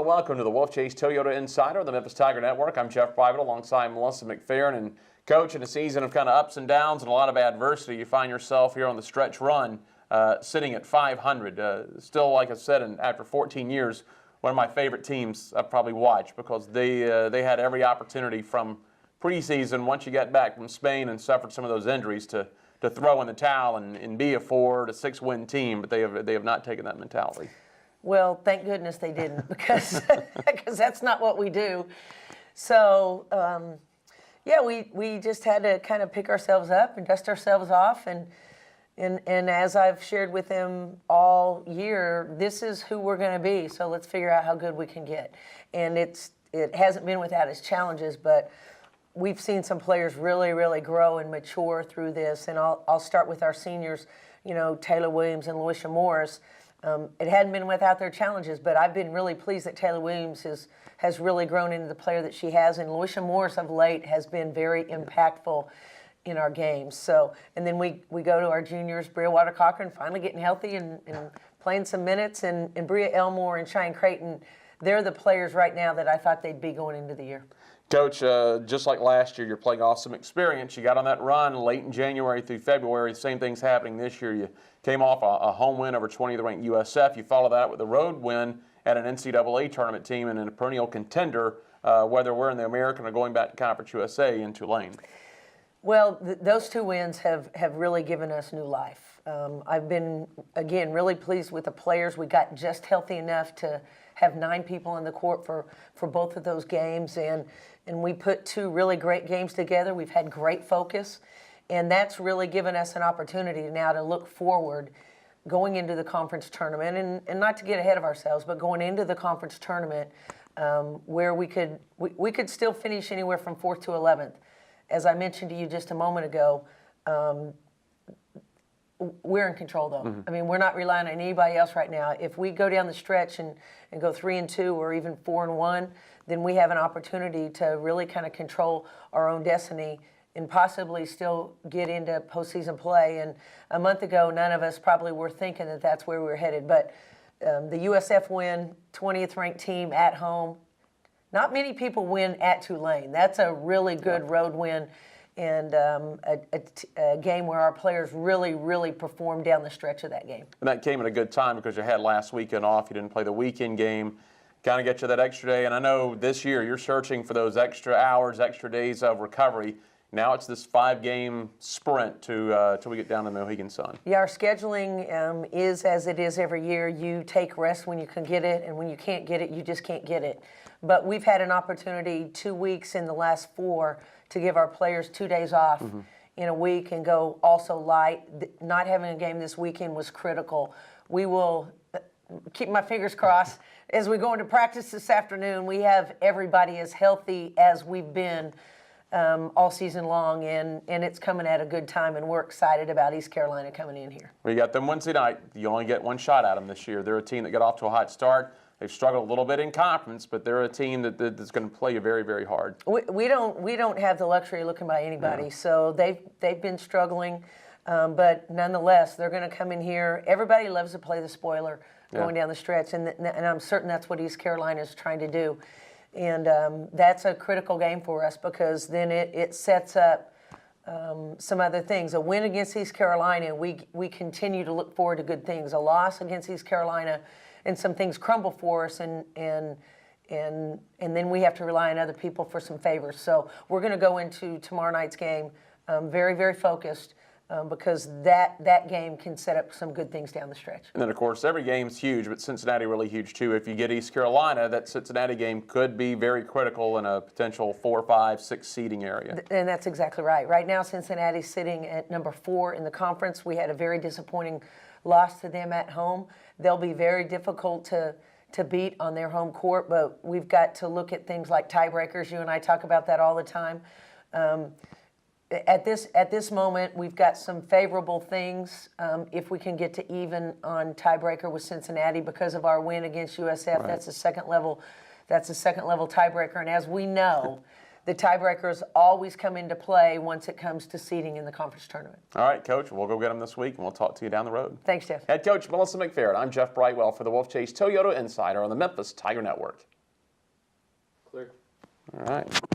welcome to the Wolfchase Toyota Insider on the Memphis Tiger Network. I'm Jeff Private alongside Melissa McPherson. And Coach, in a season of kind of ups and downs and a lot of adversity, you find yourself here on the stretch run sitting at 500. Still, like I said, and after 14 years, one of my favorite teams I've probably watched because they had every opportunity from preseason, once you got back from Spain and suffered some of those injuries, to throw in the towel and be a 4 to 6 win team, but they have not taken that mentality. Well, thank goodness they didn't, because that's not what we do. So, yeah, we just had to kind of pick ourselves up and dust ourselves off. And as I've shared with them all year, this is who we're going to be. So let's figure out how good we can get. And it hasn't been without its challenges, but we've seen some players really, really grow and mature through this. And I'll start with our seniors, Taylor Williams and Louisa Morris. It hadn't been without their challenges, but I've been really pleased that Taylor Williams has really grown into the player that she has, and Louisa Morris of late has been very impactful in our games. So, and then we go to our juniors, Bria Water-Cochran finally getting healthy and playing some minutes, and Bria Elmore and Cheyenne Creighton, they're the players right now that I thought they'd be going into the year. Coach, just like last year, you're playing off some experience. You got on that run late in January through February. Same thing's happening this year. You came off a home win over 20th ranked USF. You follow that with a road win at an NCAA tournament team and a perennial contender, whether we're in the American or going back to Conference USA in Tulane. Well, those 2 wins have really given us new life. I've been, again, really pleased with the players. We got just healthy enough to have 9 people on the court for both of those games, and we put 2 really great games together. We've had great focus, and that's really given us an opportunity now to look forward going into the conference tournament, and not to get ahead of ourselves, but going into the conference tournament where we could still finish anywhere from 4th to 11th. As I mentioned to you just a moment ago, we're in control, though. Mm-hmm. I mean, we're not relying on anybody else right now. If we go down the stretch and go 3-2 or even 4-1, then we have an opportunity to really kind of control our own destiny and possibly still get into postseason play. And a month ago, none of us probably were thinking that that's where we were headed. But the USF win, 20th ranked team at home. Not many people win at Tulane. That's a really good road win, and a game where our players really, really performed down the stretch of that game. And that came at a good time because you had last weekend off. You didn't play the weekend game. Kind of get you that extra day. And I know this year you're searching for those extra hours, extra days of recovery. Now it's this 5-game sprint till we get down to the Mohegan Sun. Yeah, our scheduling is as it is every year. You take rest when you can get it, and when you can't get it, you just can't get it. But we've had an opportunity 2 weeks in the last 4 to give our players 2 days off in a week and go also light. Not having a game this weekend was critical. We will keep my fingers crossed as we go into practice this afternoon. We have everybody as healthy as we've been all season long, and it's coming at a good time, and we're excited about East Carolina coming in here. We got them Wednesday night. You only get one shot at them this year. They're a team that got off to a hot start. They've struggled a little bit in conference, but they're a team that's going to play you very, very hard. We don't have the luxury of looking by anybody, so they've been struggling, but nonetheless, they're going to come in here. Everybody loves to play the spoiler going down the stretch, and I'm certain that's what East Carolina is trying to do. And that's a critical game for us because then it sets up some other things. A win against East Carolina, we continue to look forward to good things. A loss against East Carolina, and some things crumble for us, and then we have to rely on other people for some favors. So we're going to go into tomorrow night's game very, very focused. Because that game can set up some good things down the stretch. And then, of course, every game's huge, but Cincinnati really huge, too. If you get East Carolina, that Cincinnati game could be very critical in a potential 4, 5, 6 seeding area. And that's exactly right. Right now, Cincinnati's sitting at number 4 in the conference. We had a very disappointing loss to them at home. They'll be very difficult to beat on their home court, but we've got to look at things like tiebreakers. You and I talk about that all the time. At this moment, we've got some favorable things if we can get to even on tiebreaker with Cincinnati because of our win against USF. Right. That's a second level tiebreaker, and as we know, the tiebreakers always come into play once it comes to seeding in the conference tournament. All right, Coach, we'll go get them this week, and we'll talk to you down the road. Thanks, Jeff. Head Coach Melissa McPherson. I'm Jeff Brightwell for the Wolfchase Toyota Insider on the Memphis Tiger Network. Clear. All right.